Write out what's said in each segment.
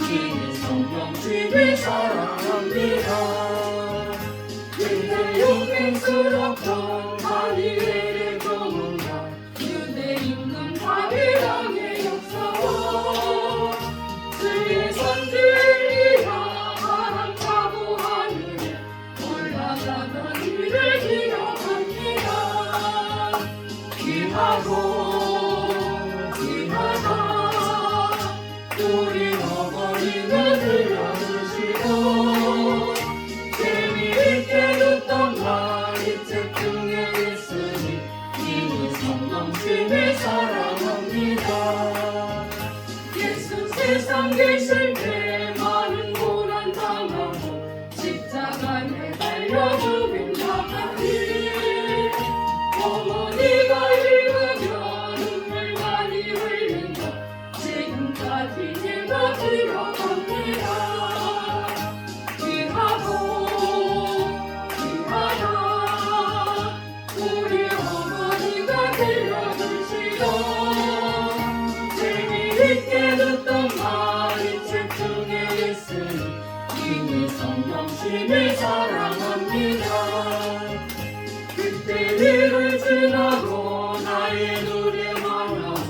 주님 성령 주님 사랑합니다. 그대 용맹스럽던 다니엘의 경험과 유대 임금 다윗왕의 역사와 주의 선지 엘리야 아람하고 하늘에 올라가던 일을 기억합니다. 귀하다 우리 어머니가 들려주시고 재미있게 듣던 말이책 중에 있으니 이미 성령 주님 사랑합니다. 예수 세상 계실 때 많은 고난 당하고 십자가에 달려 죽은 자까지 어머니가 읽으며 눈물 많이 흘린 것 지금까지 제가 기억합니다. 귀하다 우리 어머니가 들려주시던 재미있게 듣던 말이 책 중에 있으니 이미 성령 주님 사랑합니다. 그때 일을 지나고 나의 눈에 만나고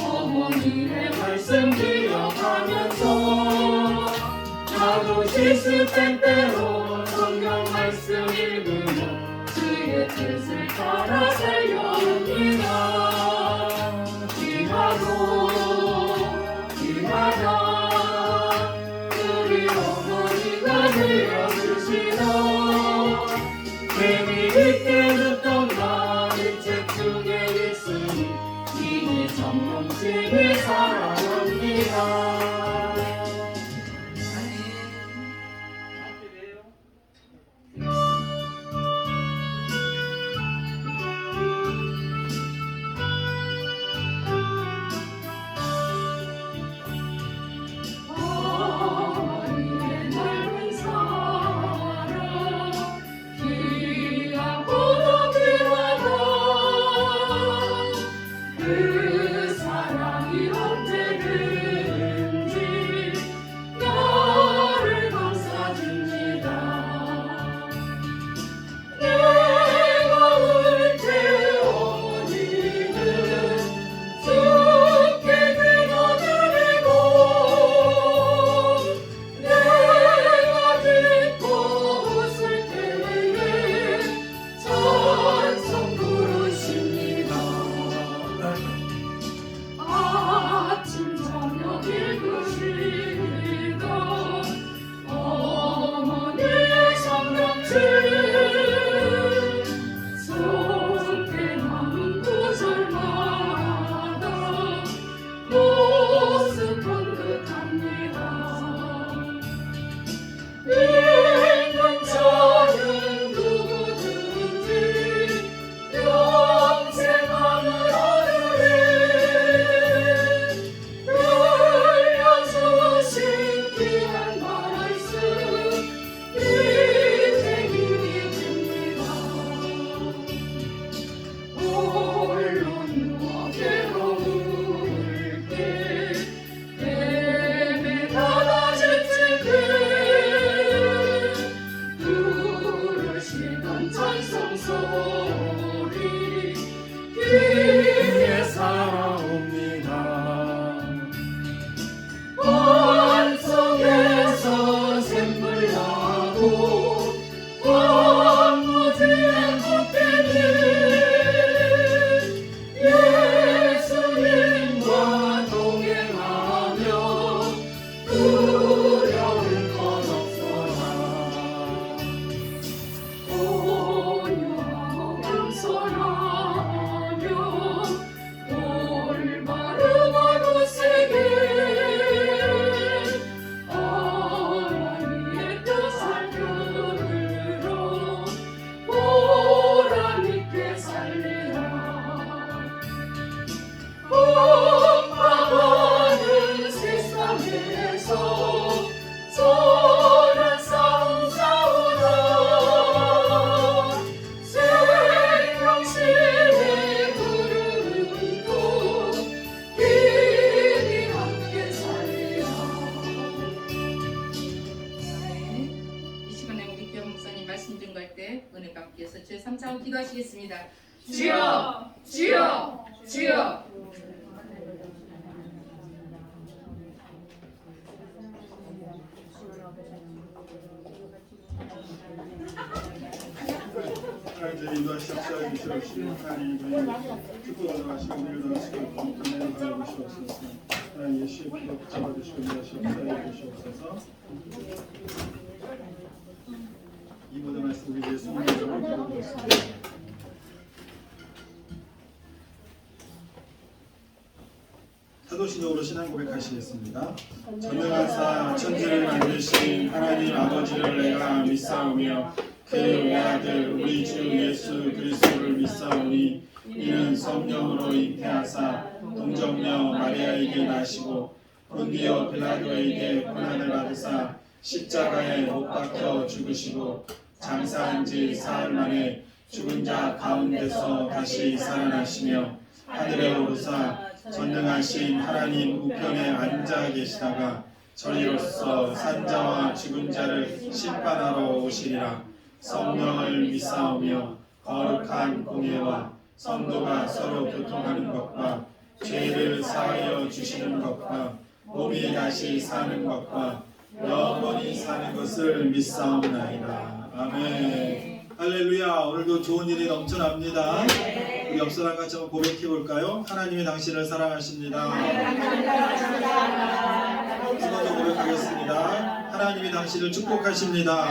어머니의 말씀 기억하면서 나도 실수때때로 성경 말씀 읽으며 주의 뜻을 따라 살려옵니다. 귀하다 우리 어머니가 들려주시던 재미있게 듣던 말이 책 중에 있으니 이미 성령 주님 사랑합니다. 어머니의 넓은 사랑 귀하고도 귀하다. 그 사랑이 언제든지 나를 감싸줍니다. 내가 울 때 어머니는 주께 기도드리고 내가 기뻐 웃을 때에 찬송 부르십니다. 아침 저녁 읽으시던 어머니의 성경책 손에 남은 구절마다 모습 본 듯합니다. 읽는 저는 누구든지 영생 하늘 하늘에 흘려주신 귀한 말씀 이제 힘이 됩니다. 홀로 누워 괴로울 때 뱀에 닫아진 집에 부르시던 찬송 소리 귀에 살아옵니다. 환성에서 샘물 나고 황무지에 꽃피니 예수님과 동행하며 두려울 것 없어라. 온유하고 겸손하며 올바르고 굳세게 어머니의 뜻을 들으러 보람있게 살리라. 폭망하는 세상에서 선한 싸움 싸우라. 생명신의 구름도 길이 함께 살리라. 3차원 기도하시겠습니다. 주여 주여 주여. 하나님 인도하시옵소서. 주시옵시고 하나님 축복을 하시고 은혜를 하시고 건강을 바라보시옵소서. 하나님 예수의 피로 붙잡아주시고 인도하시옵소서. 해주시옵소서. 이 모든 말씀 우리 예수님의 이름으로 기도드렸습니다. 사도신경으로 신앙 고백하시겠습니다. 전능하사 천지를 만드신 하나님 아버지를 내가 믿사오며 그 외아들 우리 주 예수 그리스도를 믿사오니 이는 성령으로 잉태하사 동정녀 마리아에게 나시고 본디오 빌라도에게 고난을 받으사 십자가에 못 박혀 죽으시고 장사한 지 사흘 만에 죽은 자 가운데서 다시 살아나시며 하늘에 오르사 전능하신 하나님 우편에 앉아 계시다가 저리로서 산자와 죽은 자를 심판하러 오시리라. 성령을 믿사오며 거룩한 공예와 성도가 서로 교통하는 것과 죄를 사하여 주시는 것과 몸이 다시 사는 것과 영원히 사는 것을 믿사옵나이다. 아멘. 할렐루야. 오늘도 좋은 일이 넘쳐납니다. 우리 옆 사람 같이 한번 고백해 볼까요? 하나님이 당신을 사랑하십니다. 저도 고백하겠습니다. 하나님이 당신을 축복하십니다.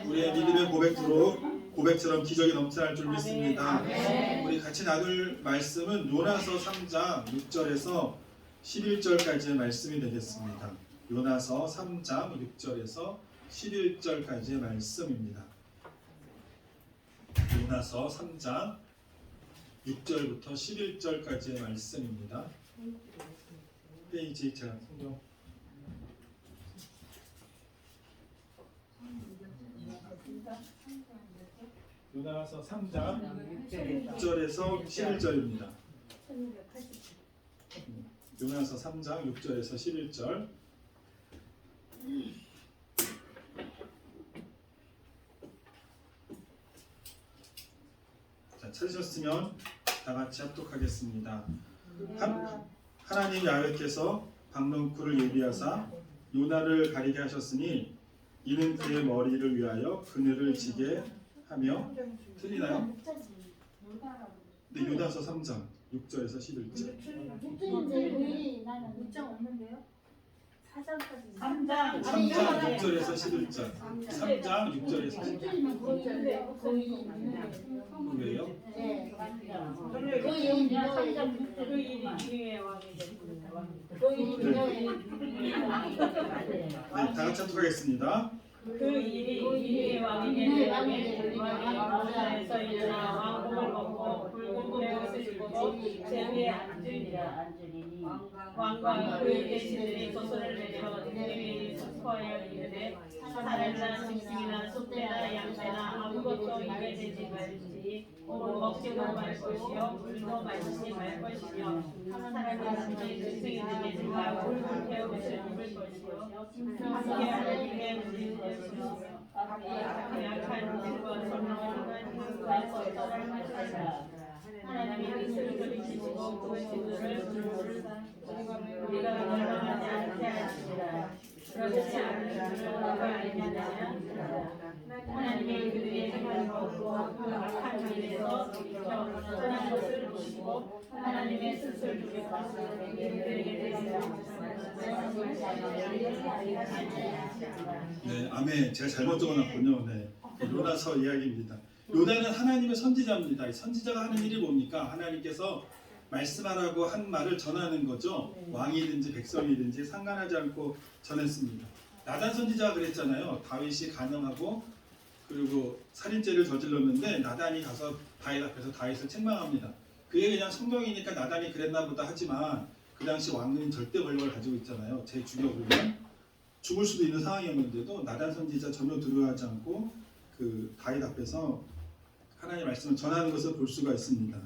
우리의 믿음의 고백처럼 기적이 넘쳐날 줄 믿습니다. 우리 같이 나눌 말씀은 요나서 3장 6절에서 11절까지의 말씀이 되겠습니다. 요나서 3장 6절에서 11절까지의 말씀입니다. 요나서 3장 6절부터 11절까지의 말씀입니다. 페이지 제가 성경 요나서 3장 6절에서 11절입니다. 요나서 3장 6절에서 11절. 자, 찾으셨으면 다 같이 합독하겠습니다. 하나님 야훼께서 박넝쿨을 예비하사 요나를 가리게 하셨으니 이는 그의 머리를 위하여 그늘을 지게 하며 틀리나요? 네, 요나서 3장 6절에서 11절. 3장 6절에서 11절. 3장 6절에서 11절. 왜요? 네, 다 같이 합독하겠습니다. 그 일이 이리의 왕이 된 왕의 왕에서 일어나 왕국을 먹고 붉은 옷을 입고 제위에 앉으리라. 왕과 그의 대신들이 소설을 내려 내위에 선포하여 이르되 사람이나 짐승이나 소떼나 양떼나 아무것도 입에 대지 말지 먹지도 말 것이요 물도 마시지 말 것이며 사람이나 짐승이 되지 말고 태우것을 입을 것이요 함께 하나님의 문을 것이며 약한 질과 선명한 흙과 겉절을 마시라. 하나님이 그들을 돌이키시고 그 지도를 우리가 멸망하지 않게 하시리라. 그렇지 않은 줄을 우리가 알겠느냐. 하나님이 그들의 생각을 얻고 그 악한 길에서 떠난 것을 보시고 하나님의 뜻을 두려워하시고 그들에게 네, 아멘. 제가 잘못 적어놨군요. 네, 요나서 이야기입니다. 요나는 하나님의 선지자입니다. 이 선지자가 하는 일이 뭡니까? 하나님께서 말씀하라고 한 말을 전하는 거죠. 왕이든지 백성이든지 상관하지 않고 전했습니다. 나단 선지자가 그랬잖아요. 다윗이 간음하고 그리고 살인죄를 저질렀는데 나단이 가서 다윗 앞에서 다윗을 책망합니다. 그게 그냥 성경이니까 나단이 그랬나 보다 하지만 그 당시 왕은 절대 권력을 가지고 있잖아요. 제 죽여버리면 죽을 수도 있는 상황이었는데도 나단 선지자 전혀 두려워하지 않고 그 다윗 앞에서 하나님의 말씀을 전하는 것을 볼 수가 있습니다.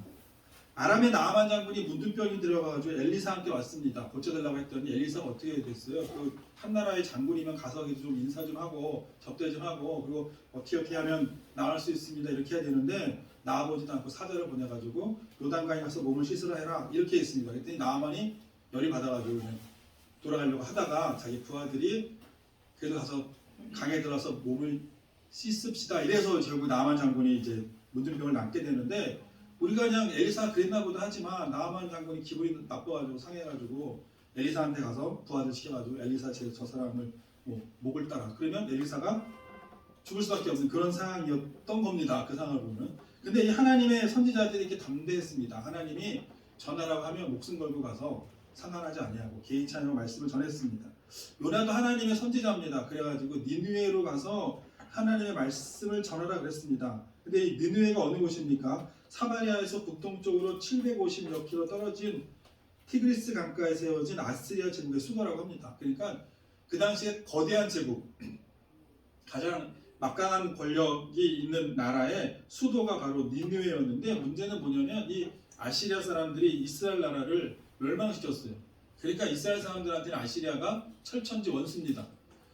아람의 나아만 장군이 문둥병이 들어가가지고 엘리사한테 왔습니다. 고쳐달라고 했더니 엘리사가 어떻게 됐어요? 그 한 나라의 장군이면 가서 좀 인사 좀 하고 접대 좀 하고 그리고 어떻게 하면 나을 수 있습니다. 이렇게 해야 되는데 나아보지도 않고 사자를 보내가지고 요단강에 가서 몸을 씻으라 해라 이렇게 했습니다. 그랬더니 나아만이 열이 받아가지고 그냥 돌아가려고 하다가 자기 부하들이 그래서 가서 강에 들어서 몸을 씻읍시다 이래서 결국 나아만 장군이 이제 문둥병을 낫게 되는데 우리가 그냥 엘리사가 그랬나 보다 하지만 나아만 장군이 기분이 나빠가지고 상해가지고 엘리사한테 가서 부하들 시켜가지고 엘리사 저 사람을 목을 따라 그러면 엘리사가 죽을 수밖에 없는 그런 상황이었던 겁니다. 그 상황을 보면. 근데 이 하나님의 선지자들이 이렇게 담대했습니다. 하나님이 전하라고 하면 목숨 걸고 가서 상관하지 아니하고 개의치 않으면 말씀을 전했습니다. 요나도 하나님의 선지자입니다. 그래가지고 니느웨로 가서 하나님의 말씀을 전하라 그랬습니다. 근데 이 니느웨가 어느 곳입니까? 사마리아에서 북동쪽으로 750여 킬로 떨어진 티그리스 강가에 세워진 아스리아 제국의 수도라고 합니다. 그러니까 그 당시에 거대한 제국, 가장 막강한 권력이 있는 나라의 수도가 바로 니느웨였는데 문제는 뭐냐면 이 아시리아 사람들이 이스라엘 나라를 멸망시켰어요. 그러니까 이스라엘 사람들한테는 아시리아가 철천지 원수입니다.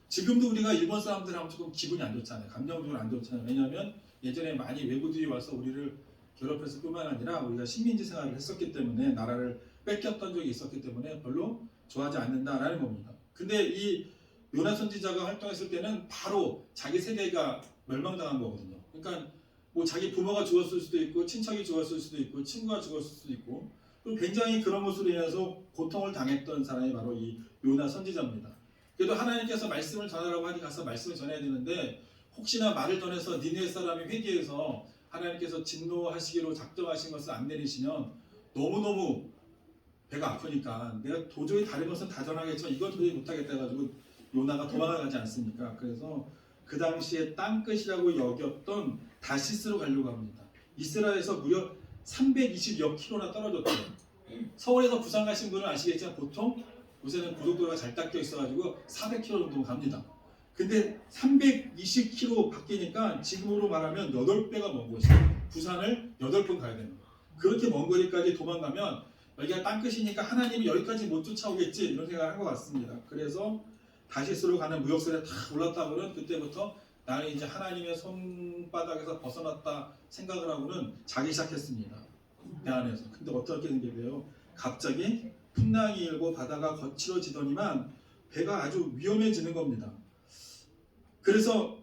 지금도 우리가 일본 사람들하고 조금 기분이 안 좋잖아요. 감정적으로 안 좋잖아요. 왜냐하면 예전에 많이 외국들이 와서 우리를 괴롭혔을 뿐만 아니라 우리가 식민지 생활을 했었기 때문에 나라를 뺏겼던 적이 있었기 때문에 별로 좋아하지 않는다라는 겁니다. 근데 이 요나 선지자가 활동했을 때는 바로 자기 세대가 멸망당한 거거든요. 그러니까 뭐 자기 부모가 죽었을 수도 있고 친척이 죽었을 수도 있고 친구가 죽었을 수도 있고 그리고 굉장히 그런 것으로 인해서 고통을 당했던 사람이 바로 이 요나 선지자입니다. 그래도 하나님께서 말씀을 전하라고 하니 가서 말씀을 전해야 되는데 혹시나 말을 전해서 니느웨 사람이 회개해서 하나님께서 진노하시기로 작정하신 것을 안 내리시면 너무너무 배가 아프니까 내가 도저히 다른 것은 다 전하겠지만 이건 도저히 못하겠다 해가지고 요나가 도망가지 않습니까? 그래서 그 당시에 땅끝이라고 여겼던 다시스로 가려고 합니다. 이스라엘에서 무려 320여 킬로나 떨어졌대요. 서울에서 부산 가신 분은 아시겠지만 보통 요새는 고속도로가 잘 닦여 있어가지고 400km 정도 갑니다. 근데 320km 바뀌니까 지금으로 말하면 8배가 먼 곳이에요. 부산을 8번 가야 됩니다. 그렇게 먼 거리까지 도망가면 여기가 땅끝이니까 하나님이 여기까지 못 쫓아오겠지 이런 생각을 한 것 같습니다. 그래서 다시스로 가는 무역선에 다 올랐다고는 그때부터 나는 이제 하나님의 손바닥에서 벗어났다 생각을 하고는 자기 시작했습니다. 배 안에서. 근데 어떻게 된 게 돼요? 갑자기 풍랑이 일고 바다가 거칠어지더니만 배가 아주 위험해지는 겁니다. 그래서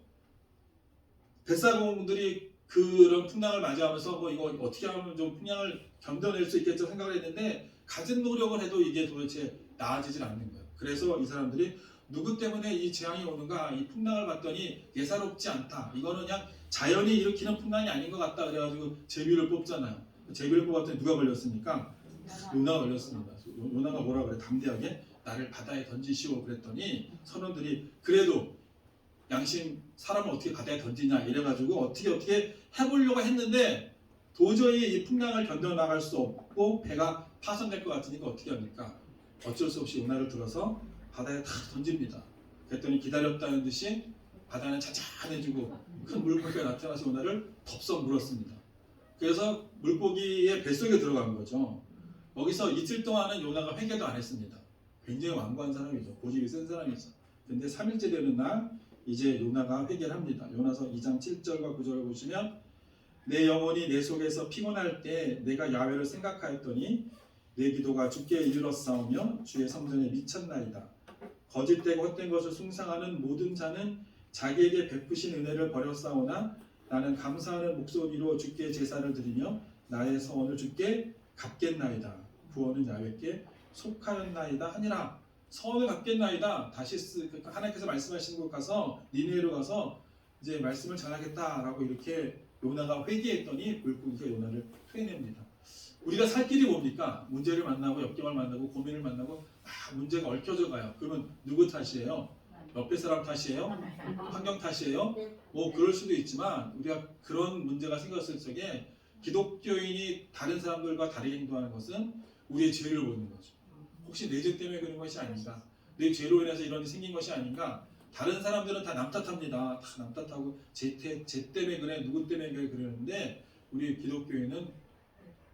뱃사공들이 그런 풍랑을 맞이하면서 뭐 이거 어떻게 하면 좀 풍랑을 견뎌낼 수 있겠죠 생각을 했는데 가진 노력을 해도 이게 도대체 나아지질 않는 거예요. 그래서 이 사람들이 누구 때문에 이 재앙이 오는가 이 풍랑을 봤더니 예사롭지 않다. 이거는 그냥 자연이 일으키는 풍랑이 아닌 것 같다. 그래가지고 제비를 뽑잖아요. 제비를 뽑았더니 누가 걸렸습니까? 요나가 걸렸습니다. 요나가 뭐라 그래? 담대하게 나를 바다에 던지시오 그랬더니 선원들이 그래도 양심 사람을 어떻게 바다에 던지냐 이래가지고 어떻게 해보려고 했는데 도저히 이 풍랑을 견뎌나갈 수 없고 배가 파손될 것 같으니까 어떻게 합니까? 어쩔 수 없이 요나를 들어서 바다에 다 던집니다. 그랬더니 기다렸다는 듯이 바다는 잔잔해지고 큰 물고기가 나타나서 요나를 덥석 물었습니다. 그래서 물고기의 뱃속에 들어간 거죠. 거기서 이틀 동안은 요나가 회개도 안 했습니다. 굉장히 완고한 사람이죠. 고집이 센 사람이죠. 근데 3일째 되는 날 이제 요나가 회개를 합니다. 요나서 2장 7절과 9절을 보시면 내 영혼이 내 속에서 피곤할 때 내가 야훼를 생각하였더니 내 기도가 주께 이르렀사오며 주의 성전에 미쳤나이다. 거짓되고 헛된 것을 숭상하는 모든 자는 자기에게 베푸신 은혜를 버렸사오나 나는 감사하는 목소리로 주께 제사를 드리며 나의 서원을 주께 갚겠나이다. 구원은 야훼께 속하였나이다 하니라. 서원을 갚겠나이다. 다시 하나님께서 말씀하시는 곳 가서 니느웨로 가서 이제 말씀을 전하겠다라고 이렇게 요나가 회개했더니 물고기가 요나를 토해냅니다. 우리가 살 길이 뭡니까? 문제를 만나고 역경을 만나고 고민을 만나고 문제가 얽혀져 가요. 그러면 누구 탓이에요? 옆에 사람 탓이에요? 환경 탓이에요? 뭐 그럴 수도 있지만 우리가 그런 문제가 생겼을 적에 기독교인이 다른 사람들과 다르게 행동하는 것은 우리의 죄를 보는 거죠. 혹시 내 죄 때문에 그런 것이 아닌가? 내 죄로 인해서 이런 일이 생긴 것이 아닌가? 다른 사람들은 다 남 탓합니다. 다 남 탓하고 쟤 때문에 그래, 누구 때문에 그래 그러는데 우리 기독교인은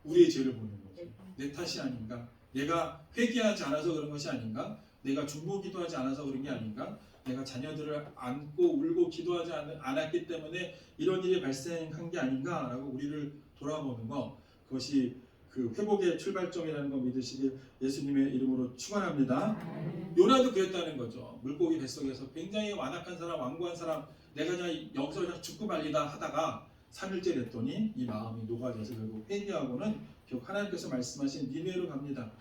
우리의 죄를 보는 거죠. 내 탓이 아닌가? 내가 회개하지 않아서 그런 것이 아닌가? 내가 중보기도하지 않아서 그런 게 아닌가? 내가 자녀들을 안고 울고 기도하지 않았기 때문에 이런 일이 발생한 게 아닌가라고 우리를 돌아보는 거, 그것이 그 회복의 출발점이라는 거 믿으시길 예수님의 이름으로 축원합니다. 요나도 그랬다는 거죠. 물고기 뱃속에서 굉장히 완악한 사람, 완고한 사람, 내가 그냥 여기서 그냥 죽고 말리다 하다가 3일째 됐더니 이 마음이 녹아져서 결국 회개하고는 결국 하나님께서 말씀하신 니느웨로 갑니다.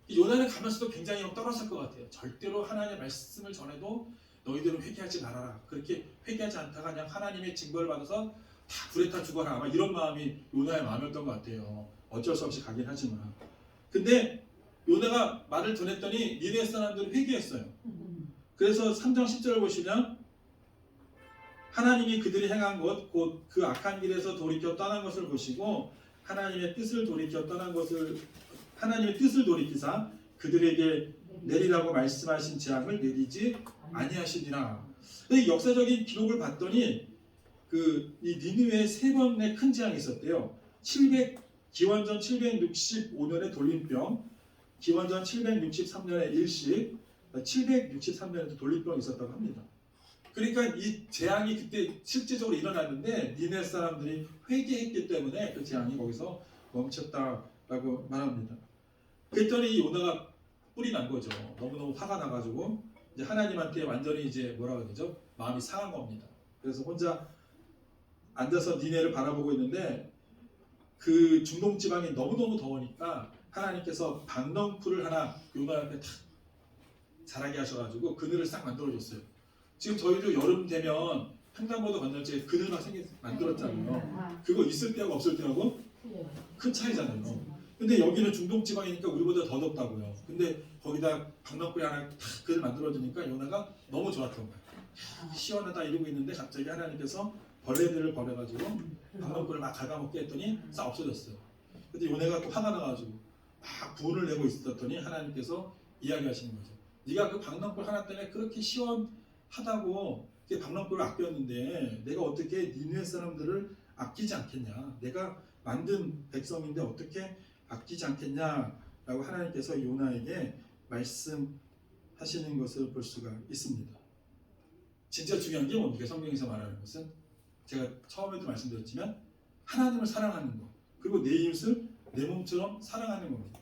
요나는 가면서도 굉장히 떨었을 것 같아요. 절대로 하나님의 말씀을 전해도 너희들은 회개하지 말아라. 그렇게 회개하지 않다가 그냥 하나님의 징벌을 받아서 다 불에 타 죽어라. 아마 이런 마음이 요나의 마음이었던 것 같아요. 어쩔 수 없이 가긴 하지만. 근데 요나가 말을 전했더니 니느웨 사람들은 회개했어요. 그래서 3장 10절을 보시면 하나님이 그들이 행한 것, 곧 그 악한 길에서 돌이켜 떠난 것을 보시고 하나님의 뜻을 돌이켜 떠난 것을, 하나님의 뜻을 돌이키사 그들에게 내리라고 말씀하신 재앙을 내리지 아니하시니라. 이 역사적인 기록을 봤더니 이 니느웨에 3번의 큰 재앙이 있었대요. 기원전 765년에 돌림병, 기원전 763년에 일식, 763년에도 돌림병이 있었다고 합니다. 그러니까 이 재앙이 그때 실제적으로 일어났는데 니느웨 사람들이 회개했기 때문에 그 재앙이 거기서 멈췄다라고 말합니다. 그랬더니 이 요나가 뿔이 난 거죠. 너무너무 화가 나가지고 이제 하나님한테 완전히 이제 뭐라 그러죠? 마음이 상한 겁니다. 그래서 혼자 앉아서 니느웨를 바라보고 있는데 그 중동 지방이 너무너무 더우니까 하나님께서 박넝쿨을 하나 요나한테 탁 자라게 하셔가지고 그늘을 싹 만들어줬어요. 지금 저희도 여름 되면 횡단보도 건널때 그늘 막 만들었잖아요. 그거 있을 때하고 없을 때하고 큰 차이잖아요. 근데 여기는 중동 지방이니까 우리보다 더 덥다고요. 근데 거기다 박넝쿨이 하나 탁 그늘 만들어주니까 요나가 너무 좋았던 거예요. 시원하다 이러고 있는데 갑자기 하나님께서 벌레들을 버려가지고 박넝쿨을 막 갉아먹게 했더니 싹 없어졌어요. 근데 요나가 또 화가 나가지고 막 분을 내고 있었더니 하나님께서 이야기하시는 거죠. 네가 그 박넝쿨 하나 때문에 그렇게 시원하다고 박넝쿨을 아꼈는데 내가 어떻게 니느웨 사람들을 아끼지 않겠냐? 내가 만든 백성인데 어떻게 아끼지 않겠냐라고 하나님께서 요나에게 말씀하시는 것을 볼 수가 있습니다. 진짜 중요한 게 뭡니까? 성경에서 말하는 것은 제가 처음에도 말씀드렸지만 하나님을 사랑하는 것, 그리고 내 이웃을 내 몸처럼 사랑하는 겁니다.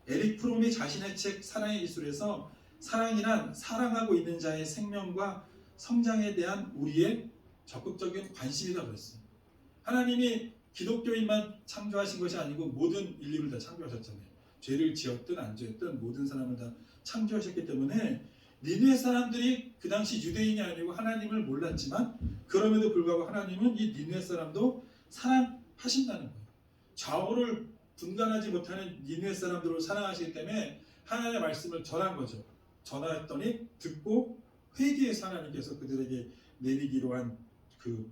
에릭 프롬이 자신의 책 사랑의 기술에서 사랑이란 사랑하고 있는 자의 생명과 성장에 대한 우리의 적극적인 관심이라고 그랬어요. 하나님이 기독교인만 창조하신 것이 아니고 모든 인류를 다 창조하셨잖아요. 죄를 지었든 안 지었든 모든 사람을 다 창조하셨기 때문에 니느웨 사람들이 그 당시 유대인이 아니고 하나님을 몰랐지만 그럼에도 불구하고 하나님은 이 니느웨 사람도 사랑하신다는 거예요. 좌우를 분간하지 못하는 니느웨 사람들을 사랑하시기 때문에 하나님의 말씀을 전한 거죠. 전했더니 듣고 회개해서 하나님께서 그들에게 내리기로 한 그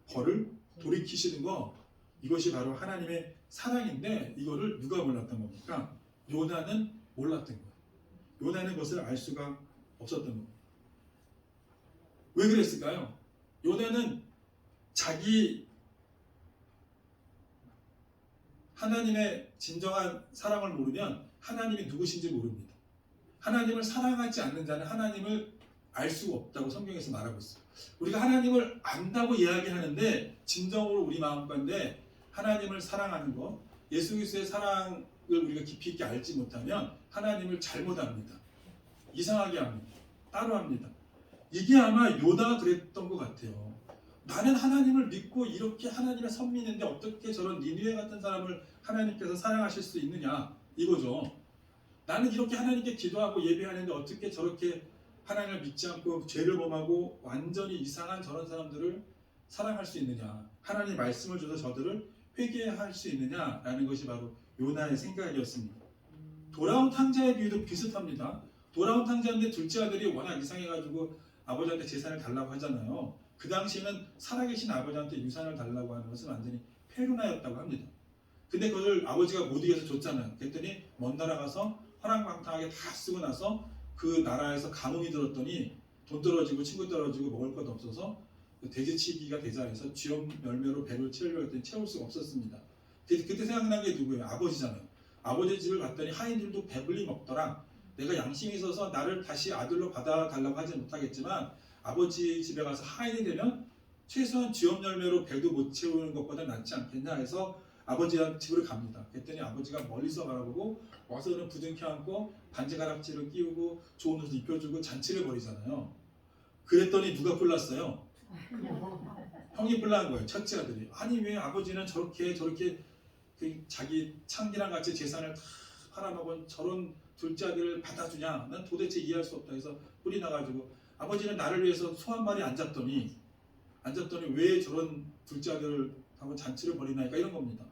벌을 돌이키시는 거, 이것이 바로 하나님의 사랑인데 이거를 누가 몰랐던 겁니까? 요나는 몰랐던 거예요. 요나는 그것을 알 수가 없었던 겁니다. 왜 그랬을까요? 요나는 자기 하나님의 진정한 사랑을 모르면 하나님이 누구신지 모릅니다. 하나님을 사랑하지 않는 자는 하나님을 알 수가 없다고 성경에서 말하고 있어요. 우리가 하나님을 안다고 이야기하는데 진정으로 우리 마음 가운데 하나님을 사랑하는 것, 예수 그리스도의 사랑을 우리가 깊이 있게 알지 못하면 하나님을 잘못합니다. 이상하게 합니다. 따로 합니다. 이게 아마 요나가 그랬던 것 같아요. 나는 하나님을 믿고 이렇게 하나님의 선민인데 어떻게 저런 니느웨 같은 사람을 하나님께서 사랑하실 수 있느냐 이거죠. 나는 이렇게 하나님께 기도하고 예배하는데 어떻게 저렇게 하나님을 믿지 않고 죄를 범하고 완전히 이상한 저런 사람들을 사랑할 수 있느냐, 하나님 말씀을 줘서 저들을 회개할 수 있느냐라는 것이 바로 요나의 생각이었습니다. 돌아온 탕자의 비유도 비슷합니다. 돌아온 탕자인데 둘째 아들이 워낙 이상해가지고 아버지한테 재산을 달라고 하잖아요. 그 당시에는 살아계신 아버지한테 유산을 달라고 하는 것은 완전히 페루나였다고 합니다. 근데 그걸 아버지가 못 이겨서 줬잖아요. 그랬더니 먼 나라 가서 허랑방탕하게 다 쓰고 나서 그 나라에서 가뭄이 들었더니 돈 떨어지고 친구 떨어지고 먹을 것 없어서 돼지치기가 되자 해서 쥐염 열매로 배를 채우려고 했더니 채울 수가 없었습니다. 그때 생각난 게 누구예요? 아버지잖아요. 아버지 집을 갔더니 하인들도 배불리 먹더라. 내가 양심이 있어서 나를 다시 아들로 받아달라고 하지 못하겠지만 아버지 집에 가서 하인이 되면 최소한 쥐업 열매로 배도 못 채우는 것보다 낫지 않겠냐 해서 아버지 집으로 갑니다. 그랬더니 아버지가 멀리서 바라보고 와서는 부둥켜 안고 반지가락지를 끼우고 좋은 옷을 입혀주고 잔치를 벌이잖아요. 그랬더니 누가 뿔났어요? 형이 뿔난 거예요. 첫째 아들이. 아니 왜 아버지는 저렇게 그 자기 창기랑 같이 재산을 다 팔아먹은 저런 둘째 아들을 받아주냐? 난 도대체 이해할 수 없다 해서 뿔이 나가지고 아버지는 나를 위해서 소 한 마리 안 잡더니 왜 저런 둘째 아들을 하고 잔치를 벌이나니까 이런 겁니다.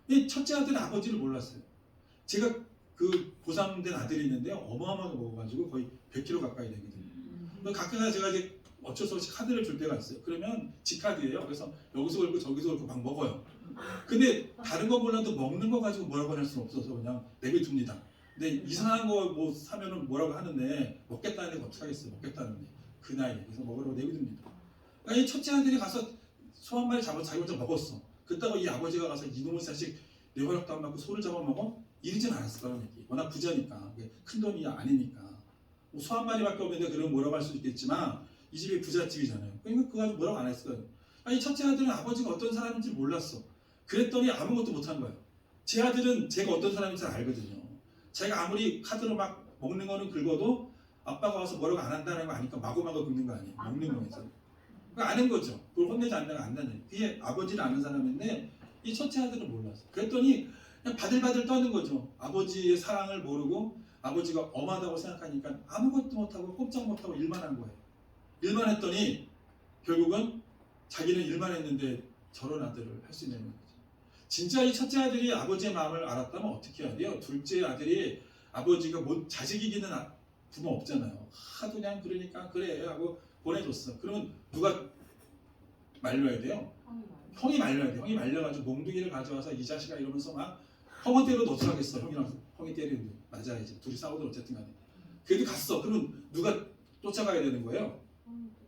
이 첫째 아들은 아버지를 몰랐어요. 제가 그 고3된 아들이 있는데 어마어마하게 먹어가지고 거의 100kg 가까이 되거든요. 가끔가다 제가 이제 어쩔 수 없이 카드를 줄 때가 있어요. 그러면 지카드예요. 그래서 여기서 걸고 저기서 걸고 막 먹어요. 근데 다른 거 몰라도 먹는 거 가지고 뭐라고 할 수는 없어서 그냥 내비둡니다. 근데 이상한 거 뭐 사면은 뭐라고 하는데 먹겠다는데 어떻게 하겠어요? 먹겠다는데 그 나이에 그래서 먹으라고 내비둡니다. 그러니까 이 첫째 아들이 가서 소 한 마리 잡아 자기 혼자 먹었어. 그렇다고 이 아버지가 가서 이놈의 자식 내 허락도 안 받고 소를 잡아먹어? 이러진 않았을 거라는 얘기. 워낙 부자니까 큰 돈이 아니니까 소 한 마리밖에 없는데 그러면 뭐라고 할 수도 있겠지만 이 집이 부잣집이잖아요. 그러니까 그거 가지고 뭐라고 안 했을 거예요. 아니 첫째 아들은 아버지가 어떤 사람인지 몰랐어. 그랬더니 아무것도 못한 거예요. 제 아들은 제가 어떤 사람인지 알거든요. 제가 아무리 카드로 막 먹는 거는 긁어도 아빠가 와서 뭐라고 안 한다는 거 아니까 마구마구 긁는 거 아니에요. 먹는 거에서. 그러니까 아는 거죠. 그걸 혼내지 않는다가 안 나는. 그게 아버지를 아는 사람인데 이 첫째 아들은 몰랐어. 그랬더니 그냥 바들바들 떠는 거죠. 아버지의 사랑을 모르고 아버지가 엄하다고 생각하니까 아무것도 못하고 꼼짝 못하고 일만 한 거예요. 일만 했더니 결국은 자기는 일만 했는데 저런 아들을 할 수 있는 거죠. 진짜 이 첫째 아들이 아버지의 마음을 알았다면 어떻게 해야 돼요? 둘째 아들이 아버지가 자식 이기는 부모 없잖아요. 하도 그냥 그러니까 그래 하고 보내줬어. 그러면 누가 말려야 돼요? 형이 말려야 돼. 형이 말려가지고 몽둥이를 가져와서 이 자식아 이러면서 막 형은 때려도 어떡하겠어. 형이 때리는데 맞아야지. 둘이 싸우든 어쨌든 간에. 그래도 갔어. 그러면 누가 쫓아가야 되는 거예요?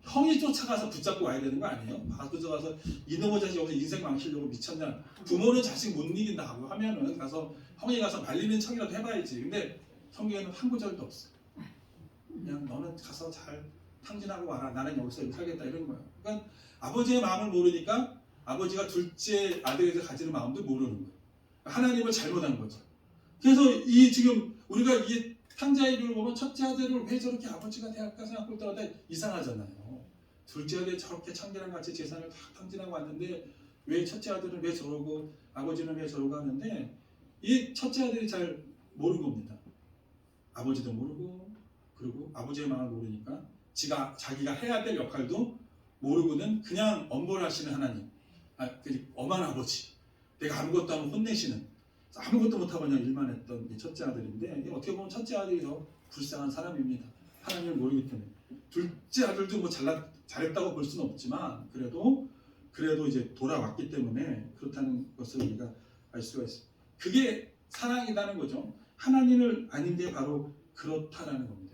형이 쫓아가서 붙잡고 와야 되는 거 아니에요? 쫓아가서 이놈의 자식 여기서 인생 망치려고 미쳤냐? 부모는 자식 못 이긴다고 하면은 가서 형이 가서 말리는 척이라도 해봐야지. 근데 성경에는 한 구절도 없어. 그냥 너는 가서 잘 탕진하고 와라. 나는 여기서 이렇게 하겠다 이런 거예요. 그러니까 아버지의 마음을 모르니까 아버지가 둘째 아들에서 가지는 마음도 모르는 거예요. 하나님을 잘못한 거죠. 그래서 이 지금 우리가 이 탕자의 이유를 보면 첫째 아들을 왜 저렇게 아버지가 대할까 생각할 때마다 이상하잖아요. 둘째 아들이 저렇게 창기랑 같이 재산을 다 탕진하고 왔는데 왜 첫째 아들은 왜 저러고 아버지는 왜 저러고 하는데 이 첫째 아들이 잘 모르는 겁니다. 아버지도 모르고 그리고 아버지의 마음을 모르니까 자기가 해야 될 역할도 모르고는 그냥 엄벌하시는 하나님, 엄한 아버지, 내가 아무것도 하면 혼내시는, 아무것도 못하고 그냥 일만 했던 이 첫째 아들인데 어떻게 보면 첫째 아들이 더 불쌍한 사람입니다. 하나님을 모르기 때문에. 둘째 아들도 뭐 잘했다고 볼 수는 없지만 그래도 이제 돌아왔기 때문에 그렇다는 것을 우리가 알 수가 있습니다. 그게 사랑이라는 거죠. 하나님을 아닌 게 바로 그렇다라는 겁니다.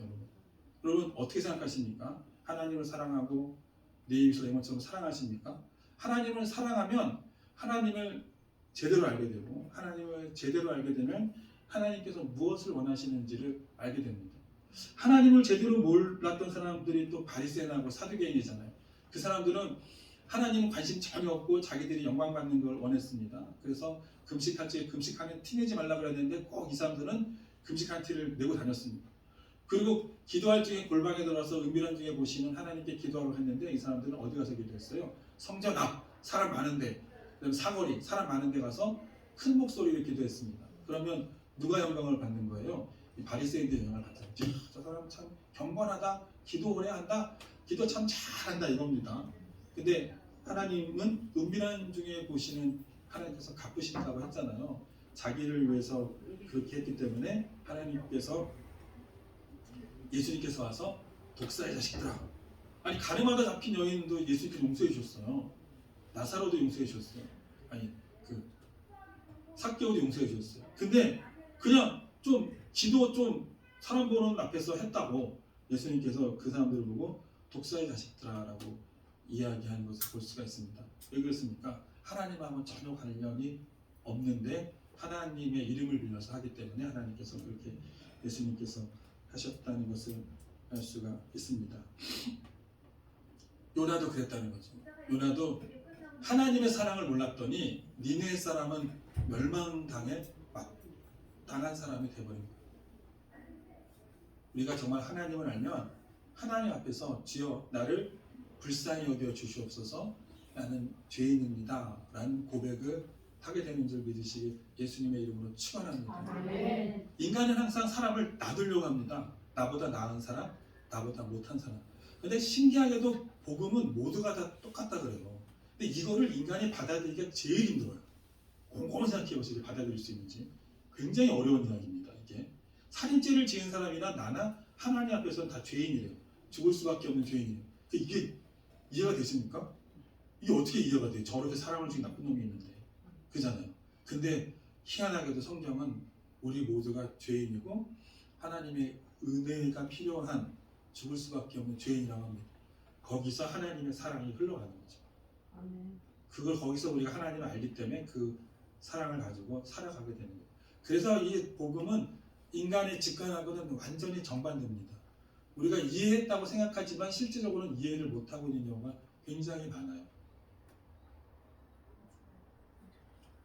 여러분 어떻게 생각하십니까? 하나님을 사랑하고 내 이웃을 내 것처럼 사랑하십니까? 하나님을 사랑하면 하나님을 제대로 알게 되고 하나님을 제대로 알게 되면 하나님께서 무엇을 원하시는지를 알게 됩니다. 하나님을 제대로 몰랐던 사람들이 또 바리새인하고 사두개인이잖아요. 그 사람들은 하나님은 관심 전혀 없고 자기들이 영광 받는 걸 원했습니다. 그래서 금식하는 티 내지 말라 그래야 되는데 꼭 이 사람들은 금식한 티를 내고 다녔습니다. 그리고 기도할 중에 골방에 들어와서 은밀한 중에 보시면 하나님께 기도하러 했는데 이 사람들은 어디 가서 기도했어요? 성전 앞 사람 많은데, 그다음에 사거리 사람 많은데 가서 큰 목소리로 기도했습니다. 그러면 누가 영광을 받는 거예요? 이 바리새인들이 영광을 받잖아요. 저 사람 참 경건하다, 기도 오래 한다, 기도 참 잘한다 이겁니다. 근데 하나님은 은밀한 중에 보시는 하나님께서 갚으신다고 했잖아요. 자기를 위해서 그렇게 했기 때문에 하나님께서 예수님께서 와서 독사의 자식들아, 아니 가늠하다 잡힌 여인도 예수님께서 용서해 주셨어요. 나사로도 용서해 주셨어요. 아니 그 삭개오도 용서해 주셨어요. 근데 그냥 좀 기도 좀 사람 보는 앞에서 했다고 예수님께서 그 사람들을 보고 독사의 자식들아라고 이야기하는 것을 볼 수가 있습니다. 왜 그렇습니까? 하나님하고는 전혀 관련이 없는데 하나님의 이름을 빌려서 하기 때문에 하나님께서 그렇게 예수님께서 하셨다는 것을 알 수가 있습니다. 요나도 그랬다는 거죠. 요나도 하나님의 사랑을 몰랐더니 니느웨 사람은 멸망당해 당한 사람이 되어버린 거예요. 우리가 정말 하나님을 알면 하나님 앞에서 주여 나를 불쌍히 여겨 주시옵소서 나는 죄인입니다 라는 고백을 하게 되는 줄 믿으시기 예수님의 이름으로 축원합니다. 아멘. 인간은 항상 사람을 놔두려고 합니다. 나보다 나은 사람, 나보다 못한 사람. 근데 신기하게도 복음은 모두가 다 똑같다 그래요. 근데 이거를 인간이 받아들이기가 제일 힘들어요. 곰곰이 생각해 보시고 받아들일 수 있는지. 굉장히 어려운 이야기입니다. 이게 살인죄를 지은 사람이나 나나 하나님 앞에서는 다 죄인이래요. 죽을 수밖에 없는 죄인이에요. 이게 이해가 되십니까? 이게 어떻게 이해가 돼요? 저렇게 사람을 죽인 나쁜 놈이 있는데. 그잖아요. 근데 희한하게도 성경은 우리 모두가 죄인이고 하나님의 은혜가 필요한 죽을 수밖에 없는 죄인이라고 합니다. 거기서 하나님의 사랑이 흘러가는 거죠. 그걸 거기서 우리가 하나님을 알기 때문에 그 사랑을 가지고 살아가게 되는 거예요. 그래서 이 복음은 인간의 직관하고는 완전히 정반대입니다. 우리가 이해했다고 생각하지만 실제적으로는 이해를 못하고 있는 경우가 굉장히 많아요.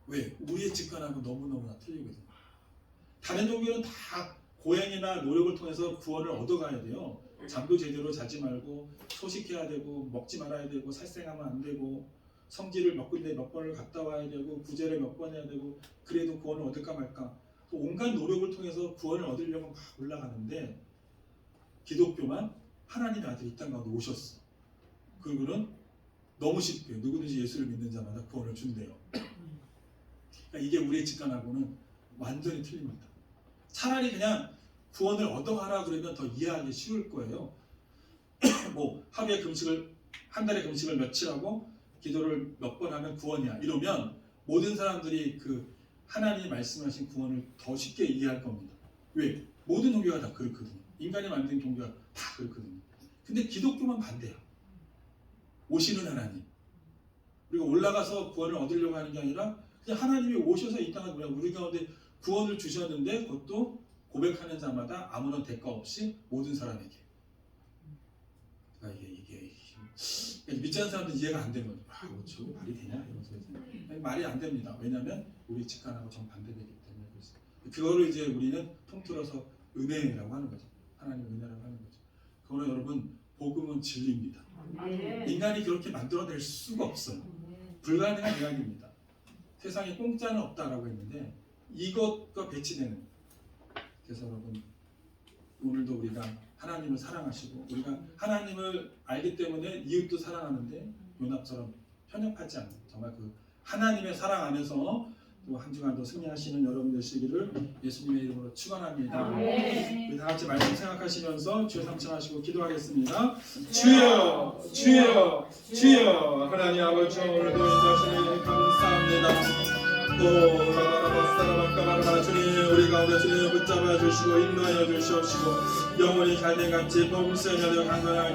왜? 우리의 직관하고 너무너무나 틀리거든요. 다른 종교는 다 고행이나 노력을 통해서 구원을 얻어가야 돼요. 잠도 제대로 자지 말고 소식해야 되고 먹지 말아야 되고 살생하면 안 되고 성지를 몇 군데 몇 번을 갔다 와야 되고 구제를 몇 번 해야 되고 그래도 구원을 얻을까 말까 온갖 노력을 통해서 구원을 얻으려고 막 올라가는데 기독교만 하나님의 아들이 이 땅 가운데 오셨어. 그리고는 너무 쉽게 누구든지 예수를 믿는 자마다 구원을 준대요. 그러니까 이게 우리의 직관하고는 완전히 틀립니다. 차라리 그냥 구원을 얻어가라 그러면 더 이해하기 쉬울 거예요. 뭐 하루에 금식을 한 달에 금식을 며칠 하고 기도를 몇 번 하면 구원이야 이러면 모든 사람들이 그 하나님이 말씀하신 구원을 더 쉽게 이해할 겁니다. 왜? 모든 종교가 다 그렇거든요. 인간이 만든 종교가 다 그렇거든요. 근데 기독교만 반대야. 오시는 하나님. 우리가 올라가서 구원을 얻으려고 하는 게 아니라 그냥 하나님이 오셔서 이 땅에 우리 가운데 구원을 주셨는데 그것도 고백하는 자마다 아무런 대가 없이 모든 사람에게. 그러니까 이게 믿지 않는 사람들은 이해가 안 되는 거죠. 그렇죠. 말이 되냐? 이러면서 말이 안 됩니다. 왜냐하면 우리 직관하고 정반대되기 때문에 그렇습니다. 그거를 이제 우리는 통틀어서 은혜라고 하는 거죠. 하나님의 은혜라고 하는 거죠. 그러나 여러분 복음은 진리입니다. 인간이 그렇게 만들어낼 수가 없어요. 불가능한 이야기입니다. 세상에 공짜는 없다라고 했는데 이것과 배치되는. 그래서 여러분 오늘도 우리가 하나님을 사랑하시고 우리가 하나님을 알기 때문에 이웃도 사랑하는데 요나처럼 편협하지 않는 정말 그 하나님의 사랑 안에서 또 한 주간도 승리하시는 여러분 되시기를 예수님의 이름으로 축원합니다. 우리 다 같이 말씀 생각하시면서 주여 삼창하시고 기도하겠습니다. 주여 주여 주여 하나님 아버지 오늘도 인자하시니 감사합니다. 주님 우리 가운데 주님 붙잡아 주시고 인도하여 주시옵시고 영원히 갈대같이 복음서에 강건하게